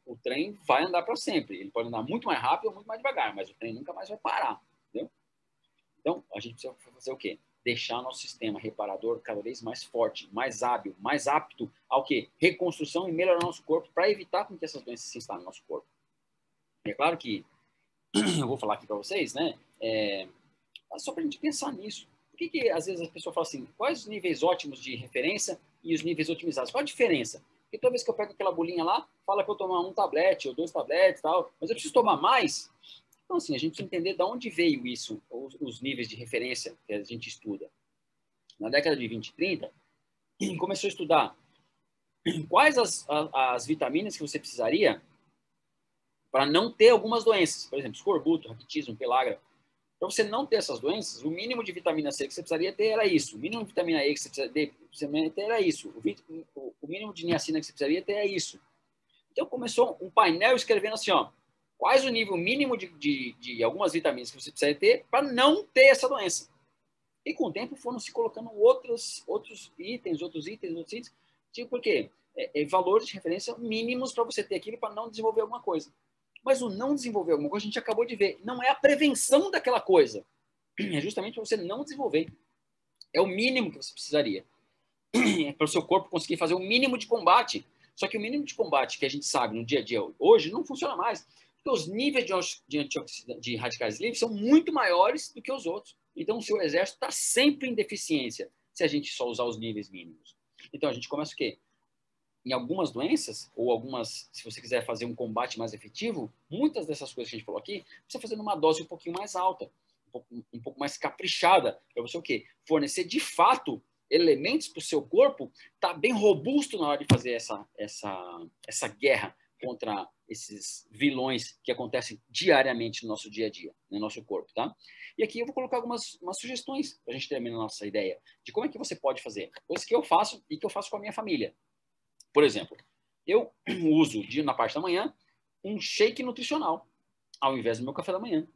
o trem vai andar para sempre. Ele pode andar muito mais rápido ou muito mais devagar, mas o trem nunca mais vai parar. Entendeu? Então, a gente precisa fazer o quê? Deixar nosso sistema reparador cada vez mais forte, mais hábil, mais apto ao quê? Reconstrução e melhorar nosso corpo para evitar que essas doenças se instalem no nosso corpo. E é claro que eu vou falar aqui para vocês, né? Só para a gente pensar nisso. Por que às vezes as pessoas falam assim, quais os níveis ótimos de referência e os níveis otimizados? Qual a diferença? Porque toda vez que eu pego aquela bolinha lá, fala para eu tomar 1 tablete ou 2 tabletes e tal, mas eu preciso tomar mais? Então, assim, a gente precisa entender de onde veio isso, os níveis de referência que a gente estuda. Na década de 20 e 30, começou a estudar quais as vitaminas que você precisaria para não ter algumas doenças. Por exemplo, escorbuto, raquitismo, pellagra. Para você não ter essas doenças, o mínimo de vitamina C que você precisaria ter era isso. O mínimo de vitamina E que você precisaria ter era isso. O mínimo de niacina que você precisaria ter é isso. Então, começou um painel escrevendo assim, ó, quais o nível mínimo de algumas vitaminas que você precisaria ter para não ter essa doença. E com o tempo foram se colocando outros itens, tipo, por quê? Valores de referência mínimos para você ter aquilo para não desenvolver alguma coisa. Mas o não desenvolver alguma coisa, a gente acabou de ver, não é a prevenção daquela coisa. É justamente para você não desenvolver. É o mínimo que você precisaria. É para o seu corpo conseguir fazer o mínimo de combate. Só que o mínimo de combate que a gente sabe no dia a dia hoje não funciona mais. Porque os níveis de radicais livres são muito maiores do que os outros. Então, o seu exército está sempre em deficiência se a gente só usar os níveis mínimos. Então, a gente começa o quê? Em algumas doenças, ou algumas, se você quiser fazer um combate mais efetivo, muitas dessas coisas que a gente falou aqui, você fazer numa dose um pouquinho mais alta, um pouco mais caprichada, para você o quê? Fornecer de fato elementos para o seu corpo estar bem robusto na hora de fazer essa guerra contra esses vilões que acontecem diariamente no nosso dia a dia, no nosso corpo, tá? E aqui eu vou colocar algumas sugestões para a gente terminar a nossa ideia de como é que você pode fazer. Coisas que eu faço e que eu faço com a minha família. Por exemplo, eu uso na parte da manhã um shake nutricional ao invés do meu café da manhã.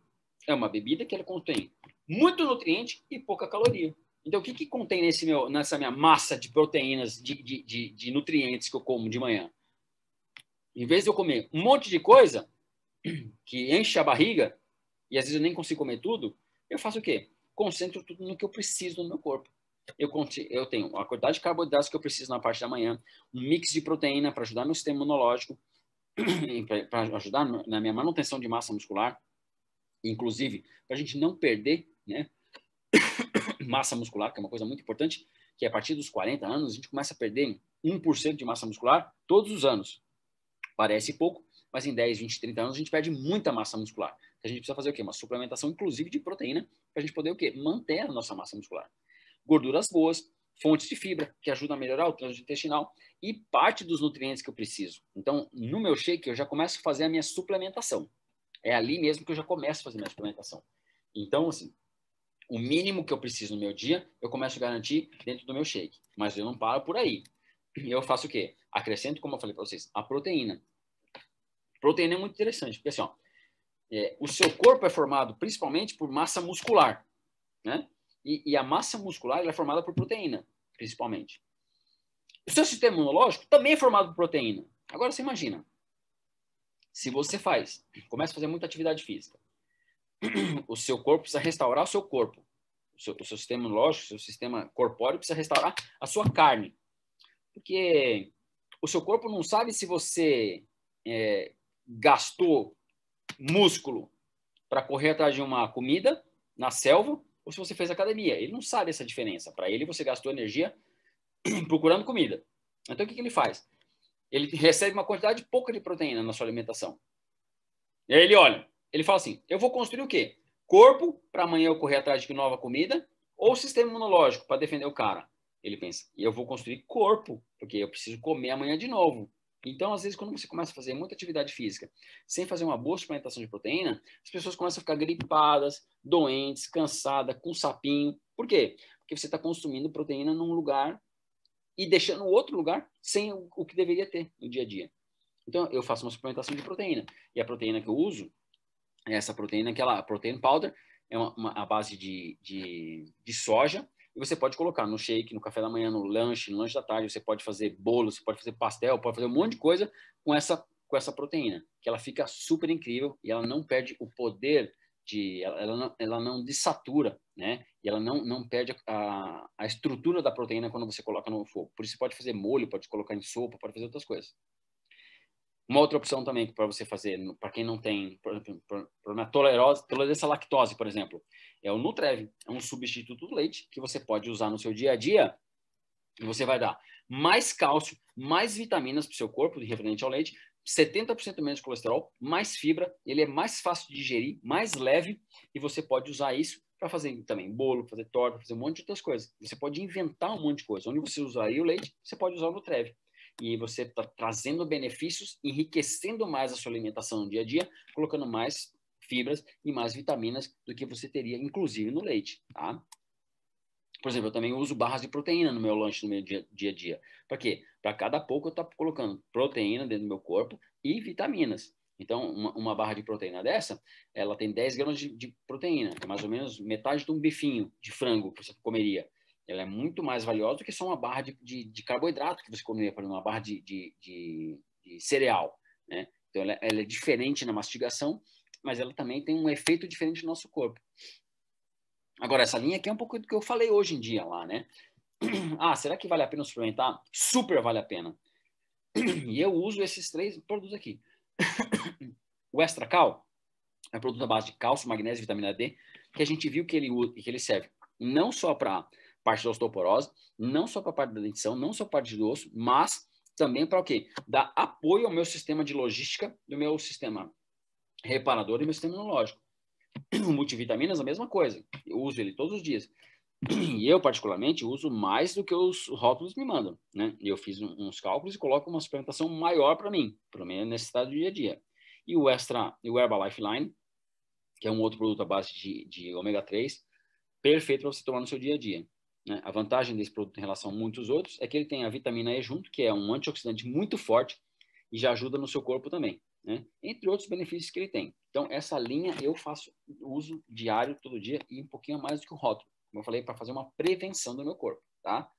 É uma bebida que ela contém muito nutriente e pouca caloria. Então, o que contém nessa minha massa de proteínas, de nutrientes que eu como de manhã? Em vez de eu comer um monte de coisa que enche a barriga, e às vezes eu nem consigo comer tudo, eu faço o quê? Concentro tudo no que eu preciso no meu corpo. Eu tenho a quantidade de carboidratos que eu preciso na parte da manhã, um mix de proteína para ajudar meu sistema imunológico, para ajudar na minha manutenção de massa muscular, inclusive para a gente não perder, né, massa muscular, que é uma coisa muito importante, que a partir dos 40 anos a gente começa a perder 1% de massa muscular todos os anos. Parece pouco, mas em 10, 20, 30 anos a gente perde muita massa muscular. Então, a gente precisa fazer o quê? Uma suplementação, inclusive, de proteína, para a gente poder o quê? Manter a nossa massa muscular. Gorduras boas, fontes de fibra, que ajudam a melhorar o trânsito intestinal e parte dos nutrientes que eu preciso. Então, no meu shake, eu já começo a fazer a minha suplementação. É ali mesmo que eu já começo a fazer a minha suplementação. Então, assim, o mínimo que eu preciso no meu dia, eu começo a garantir dentro do meu shake. Mas eu não paro por aí. Eu faço o quê? Acrescento, como eu falei para vocês, a proteína. Proteína é muito interessante, porque assim, ó, o seu corpo é formado principalmente por massa muscular, né? E a massa muscular ela é formada por proteína, principalmente. O seu sistema imunológico também é formado por proteína. Agora você imagina, se você começa a fazer muita atividade física, o seu corpo precisa restaurar o seu corpo. O seu sistema imunológico, o seu sistema corpóreo precisa restaurar a sua carne. Porque o seu corpo não sabe se você gastou músculo para correr atrás de uma comida na selva ou se você fez academia. Ele não sabe essa diferença. Para ele, você gastou energia procurando comida. Então, o que ele faz? Ele recebe uma quantidade pouca de proteína na sua alimentação. E aí ele olha, ele fala assim, eu vou construir o quê? Corpo, para amanhã eu correr atrás de nova comida, ou sistema imunológico, para defender o cara. Ele pensa, eu vou construir corpo, porque eu preciso comer amanhã de novo. Então, às vezes, quando você começa a fazer muita atividade física, sem fazer uma boa suplementação de proteína, as pessoas começam a ficar gripadas, doentes, cansadas, com sapinho. Por quê? Porque você está consumindo proteína num lugar e deixando o outro lugar sem o que deveria ter no dia a dia. Então, eu faço uma suplementação de proteína. E a proteína que eu uso é essa proteína, a protein powder, é a base de soja. E você pode colocar no shake, no café da manhã, no lanche da tarde. Você pode fazer bolo, você pode fazer pastel, pode fazer um monte de coisa com essa proteína. Que ela fica super incrível e ela não perde o poder ela não desatura, né? E ela não perde a estrutura da proteína quando você coloca no fogo. Por isso você pode fazer molho, pode colocar em sopa, pode fazer outras coisas. Uma outra opção também para você fazer, para quem não tem, por exemplo, tolerância à lactose, por exemplo, é o Nutrev. É um substituto do leite que você pode usar no seu dia a dia e você vai dar mais cálcio, mais vitaminas para o seu corpo, referente ao leite, 70% menos colesterol, mais fibra, ele é mais fácil de digerir, mais leve e você pode usar isso para fazer também bolo, fazer torta, fazer um monte de outras coisas. Você pode inventar um monte de coisa. Onde você usaria o leite, você pode usar o Nutrev. E você está trazendo benefícios, enriquecendo mais a sua alimentação no dia a dia, colocando mais fibras e mais vitaminas do que você teria, inclusive, no leite, tá? Por exemplo, eu também uso barras de proteína no meu lanche, no meu dia a dia. Para quê? Para cada pouco eu estou colocando proteína dentro do meu corpo e vitaminas. Então, uma barra de proteína dessa, ela tem 10 gramas de proteína, é mais ou menos metade de um bifinho de frango que você comeria. Ela é muito mais valiosa do que só uma barra de carboidrato que você comeria, por exemplo, uma barra de cereal, né? Então, ela é diferente na mastigação, mas ela também tem um efeito diferente no nosso corpo. Agora, essa linha aqui é um pouco do que eu falei hoje em dia lá, né? Ah, será que vale a pena suplementar? Super vale a pena. E eu uso esses 3 produtos aqui. O Extra Cal é um produto à base de cálcio, magnésio e vitamina D, que a gente viu que ele serve não só para parte da osteoporose, não só para a parte da dentição, não só para a parte do osso, mas também para o quê? Dar apoio ao meu sistema de logística, do meu sistema reparador e meu sistema imunológico. O multivitaminas, a mesma coisa. Eu uso ele todos os dias. E eu, particularmente, uso mais do que os rótulos me mandam, né? Eu fiz uns cálculos e coloco uma suplementação maior para mim, para minha necessidade do dia a dia. E o Herbalife Line, que é um outro produto à base de ômega 3, perfeito para você tomar no seu dia a dia, né? A vantagem desse produto em relação a muitos outros é que ele tem a vitamina E junto, que é um antioxidante muito forte e já ajuda no seu corpo também, né? Entre outros benefícios que ele tem. Então, essa linha eu faço uso diário, todo dia, e um pouquinho mais do que o rótulo, como eu falei, para fazer uma prevenção do meu corpo, tá?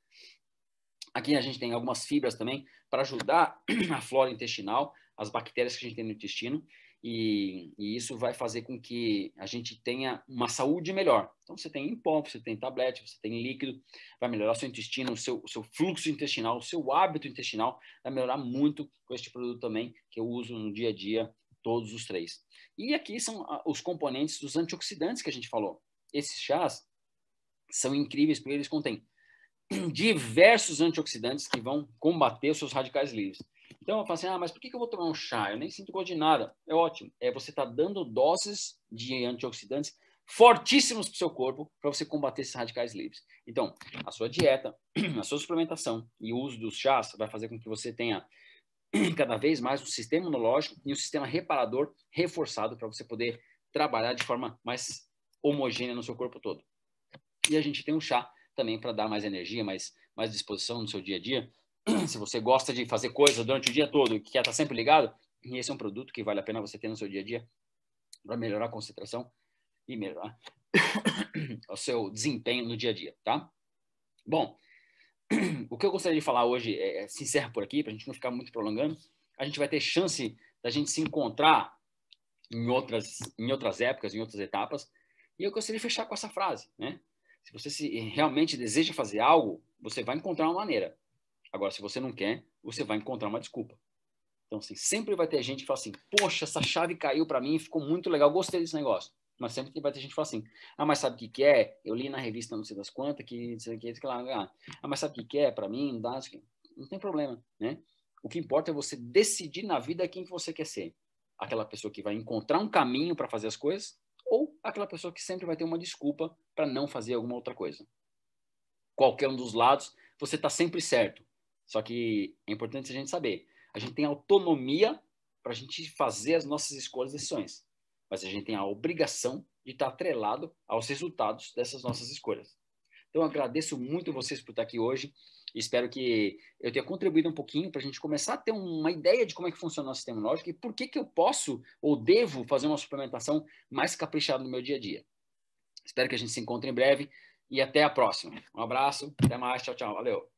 Aqui a gente tem algumas fibras também para ajudar a flora intestinal, as bactérias que a gente tem no intestino, e isso vai fazer com que a gente tenha uma saúde melhor. Então, você tem em pó, você tem tablete, você tem líquido, vai melhorar o seu intestino, o seu fluxo intestinal, o seu hábito intestinal, vai melhorar muito com este produto também, que eu uso no dia a dia, todos os 3. E aqui são os componentes dos antioxidantes que a gente falou. Esses chás são incríveis porque eles contêm diversos antioxidantes que vão combater os seus radicais livres. Então, eu falo assim, mas por que eu vou tomar um chá? Eu nem sinto gosto de nada. É ótimo. Você está dando doses de antioxidantes fortíssimos para o seu corpo para você combater esses radicais livres. Então, a sua dieta, a sua suplementação e o uso dos chás vai fazer com que você tenha cada vez mais um sistema imunológico e um sistema reparador reforçado para você poder trabalhar de forma mais homogênea no seu corpo todo. E a gente tem um chá também para dar mais energia, mais disposição no seu dia a dia. Se você gosta de fazer coisas durante o dia todo e quer estar sempre ligado, esse é um produto que vale a pena você ter no seu dia a dia para melhorar a concentração e melhorar o seu desempenho no dia a dia, tá? Bom, o que eu gostaria de falar hoje se encerra por aqui, para a gente não ficar muito prolongando. A gente vai ter chance da gente se encontrar em outras épocas, em outras etapas. E eu gostaria de fechar com essa frase, né? Se você realmente deseja fazer algo, você vai encontrar uma maneira. Agora, se você não quer, você vai encontrar uma desculpa. Então, assim, sempre vai ter gente que fala assim, poxa, essa chave caiu para mim, ficou muito legal, gostei desse negócio. Mas sempre vai ter gente que fala assim, mas sabe o que é? Eu li na revista não sei das quantas, que isso aqui, isso lá. Mas sabe o que é? Para mim, não dá, não tem problema, né? O que importa é você decidir na vida quem que você quer ser. Aquela pessoa que vai encontrar um caminho para fazer as coisas, ou aquela pessoa que sempre vai ter uma desculpa para não fazer alguma outra coisa. Qualquer um dos lados, você está sempre certo. Só que é importante a gente saber. A gente tem autonomia para a gente fazer as nossas escolhas e decisões. Mas a gente tem a obrigação de estar atrelado aos resultados dessas nossas escolhas. Então, eu agradeço muito vocês por estar aqui hoje. Espero que eu tenha contribuído um pouquinho para a gente começar a ter uma ideia de como é que funciona o nosso sistema imunológico e por que eu posso ou devo fazer uma suplementação mais caprichada no meu dia a dia. Espero que a gente se encontre em breve e até a próxima. Um abraço, até mais, tchau, tchau, valeu.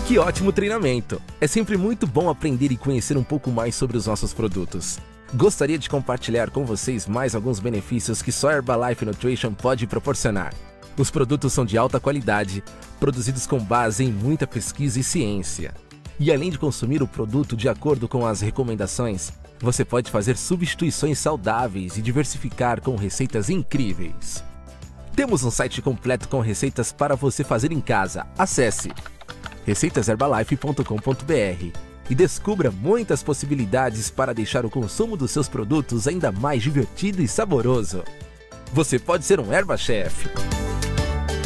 Que ótimo treinamento! É sempre muito bom aprender e conhecer um pouco mais sobre os nossos produtos. Gostaria de compartilhar com vocês mais alguns benefícios que só Herbalife Nutrition pode proporcionar. Os produtos são de alta qualidade, produzidos com base em muita pesquisa e ciência. E além de consumir o produto de acordo com as recomendações, você pode fazer substituições saudáveis e diversificar com receitas incríveis. Temos um site completo com receitas para você fazer em casa. Acesse receitaserbalife.com.br e descubra muitas possibilidades para deixar o consumo dos seus produtos ainda mais divertido e saboroso. Você pode ser um Herbachef.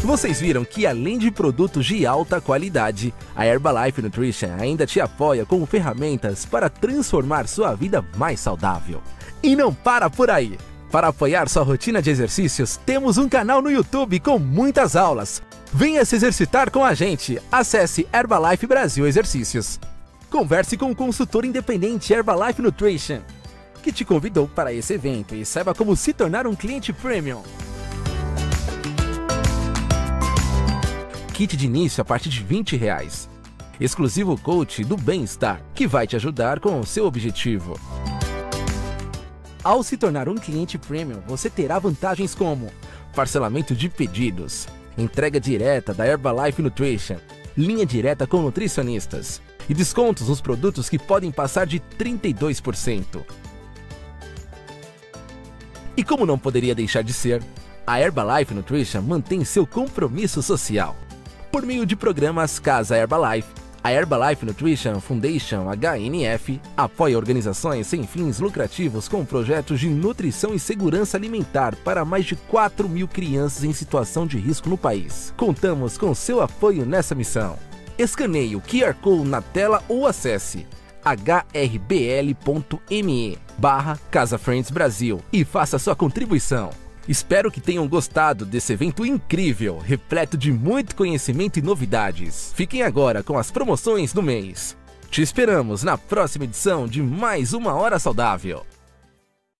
Vocês viram que além de produtos de alta qualidade, a Herbalife Nutrition ainda te apoia com ferramentas para transformar sua vida mais saudável. E não para por aí! Para apoiar sua rotina de exercícios, temos um canal no YouTube com muitas aulas. Venha se exercitar com a gente. Acesse Herbalife Brasil Exercícios. Converse com o consultor independente Herbalife Nutrition, que te convidou para esse evento, e saiba como se tornar um cliente premium. Kit de início a partir de R$20. Exclusivo coach do bem-estar, que vai te ajudar com o seu objetivo. Ao se tornar um cliente premium, você terá vantagens como parcelamento de pedidos, entrega direta da Herbalife Nutrition, linha direta com nutricionistas e descontos nos produtos que podem passar de 32%. E como não poderia deixar de ser, a Herbalife Nutrition mantém seu compromisso social. Por meio de programas Casa Herbalife, a Herbalife Nutrition Foundation HNF apoia organizações sem fins lucrativos com projetos de nutrição e segurança alimentar para mais de 4.000 crianças em situação de risco no país. Contamos com seu apoio nessa missão. Escaneie o QR Code na tela ou acesse hrbl.me/Casa Friends Brasil e faça sua contribuição. Espero que tenham gostado desse evento incrível, repleto de muito conhecimento e novidades. Fiquem agora com as promoções do mês. Te esperamos na próxima edição de mais uma Hora Saudável.